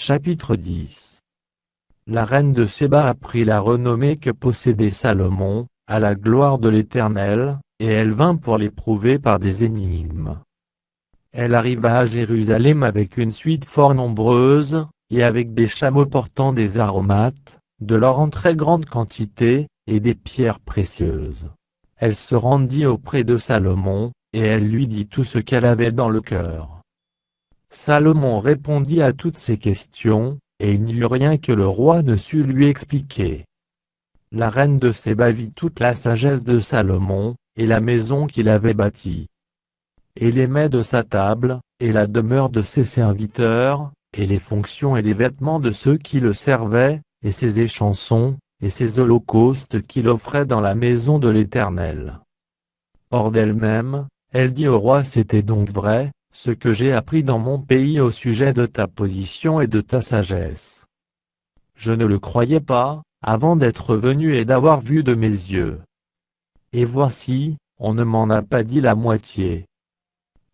Chapitre 10. La reine de Séba apprit la renommée que possédait Salomon, à la gloire de l'Éternel, et elle vint pour l'éprouver par des énigmes. Elle arriva à Jérusalem avec une suite fort nombreuse, et avec des chameaux portant des aromates, de l'or en très grande quantité, et des pierres précieuses. Elle se rendit auprès de Salomon, et elle lui dit tout ce qu'elle avait dans le cœur. Salomon répondit à toutes ces questions, et il n'y eut rien que le roi ne sût lui expliquer. La reine de Séba vit toute la sagesse de Salomon, et la maison qu'il avait bâtie, et les mets de sa table, et la demeure de ses serviteurs, et les fonctions et les vêtements de ceux qui le servaient, et ses échansons, et ses holocaustes qu'il offrait dans la maison de l'Éternel. Hors d'elle-même, elle dit au roi: c'était donc vrai, ce que j'ai appris dans mon pays au sujet de ta position et de ta sagesse. Je ne le croyais pas, avant d'être venu et d'avoir vu de mes yeux. Et voici, on ne m'en a pas dit la moitié.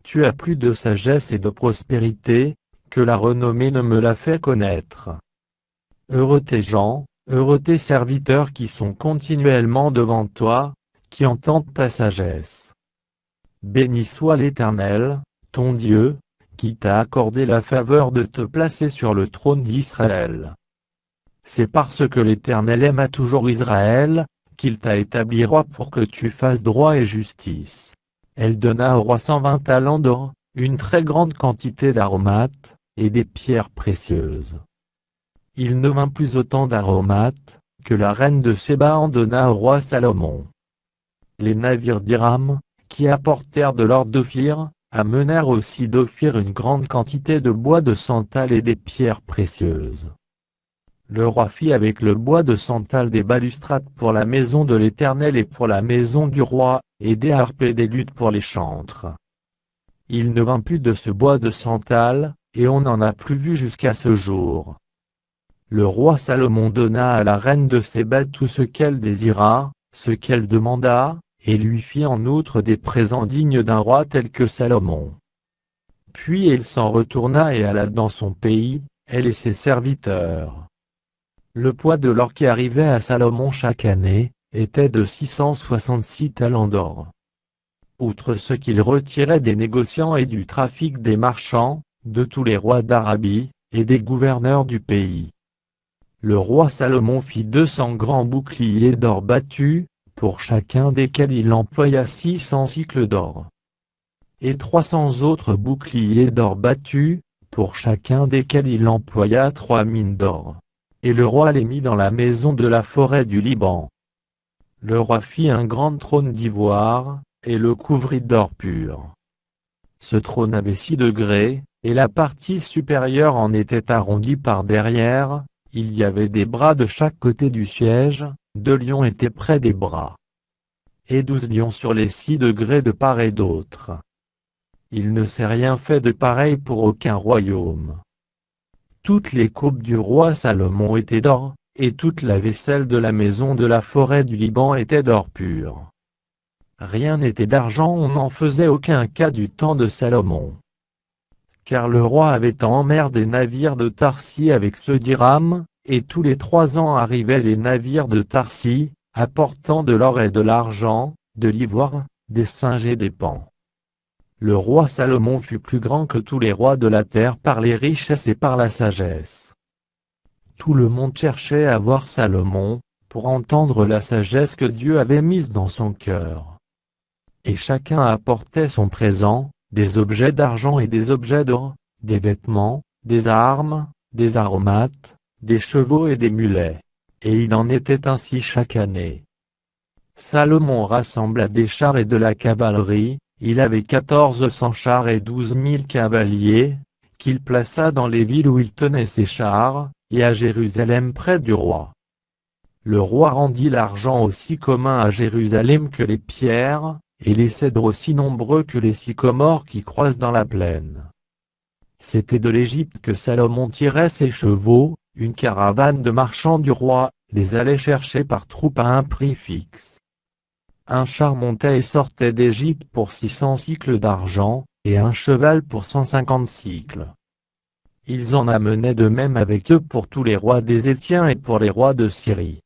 Tu as plus de sagesse et de prospérité, que la renommée ne me l'a fait connaître. Heureux tes gens, heureux tes serviteurs qui sont continuellement devant toi, qui entendent ta sagesse. Béni soit l'Éternel, ton Dieu, qui t'a accordé la faveur de te placer sur le trône d'Israël. C'est parce que l'Éternel aima toujours Israël, qu'il t'a établi roi pour que tu fasses droit et justice. Elle donna au roi 120 talents d'or, une très grande quantité d'aromates, et des pierres précieuses. Il ne vint plus autant d'aromates, que la reine de Séba en donna au roi Salomon. Les navires d'Hiram, qui apportèrent de l'or d'Ophir, amenèrent aussi d'Ophir une grande quantité de bois de santal et des pierres précieuses. Le roi fit avec le bois de santal des balustrades pour la maison de l'Éternel et pour la maison du roi, et des harpes et des luttes pour les chantres. Il ne vint plus de ce bois de santal, et on n'en a plus vu jusqu'à ce jour. Le roi Salomon donna à la reine de Séba tout ce qu'elle désira, ce qu'elle demanda, et lui fit en outre des présents dignes d'un roi tel que Salomon. Puis il s'en retourna et alla dans son pays, elle et ses serviteurs. Le poids de l'or qui arrivait à Salomon chaque année, était de 666 talents d'or. Outre ce qu'il retirait des négociants et du trafic des marchands, de tous les rois d'Arabie, et des gouverneurs du pays. Le roi Salomon fit 200 grands boucliers d'or battus, pour chacun desquels il employa 600 cycles d'or. Et 300 autres boucliers d'or battus, pour chacun desquels il employa 3 mines d'or. Et le roi les mit dans la maison de la forêt du Liban. Le roi fit un grand trône d'ivoire, et le couvrit d'or pur. Ce trône avait 6 degrés, et la partie supérieure en était arrondie par derrière, il y avait des bras de chaque côté du siège, 2 lions étaient près des bras. Et 12 lions sur les 6 degrés de part et d'autre. Il ne s'est rien fait de pareil pour aucun royaume. Toutes les coupes du roi Salomon étaient d'or, et toute la vaisselle de la maison de la forêt du Liban était d'or pur. Rien n'était d'argent, on n'en faisait aucun cas du temps de Salomon. Car le roi avait en mer des navires de Tarsis avec ceux d'Hiram, et tous les 3 ans arrivaient les navires de Tarsis, apportant de l'or et de l'argent, de l'ivoire, des singes et des paons. Le roi Salomon fut plus grand que tous les rois de la terre par les richesses et par la sagesse. Tout le monde cherchait à voir Salomon, pour entendre la sagesse que Dieu avait mise dans son cœur. Et chacun apportait son présent, des objets d'argent et des objets d'or, des vêtements, des armes, des aromates, des chevaux et des mulets. Et il en était ainsi chaque année. Salomon rassembla des chars et de la cavalerie, il avait 1400 chars et 12 000 cavaliers, qu'il plaça dans les villes où il tenait ses chars, et à Jérusalem près du roi. Le roi rendit l'argent aussi commun à Jérusalem que les pierres, et les cèdres aussi nombreux que les sycomores qui croissent dans la plaine. C'était de l'Égypte que Salomon tirait ses chevaux, une caravane de marchands du roi, les allait chercher par troupes à un prix fixe. Un char montait et sortait d'Égypte pour 600 cycles d'argent, et un cheval pour 150 cycles. Ils en amenaient de même avec eux pour tous les rois des Étiens et pour les rois de Syrie.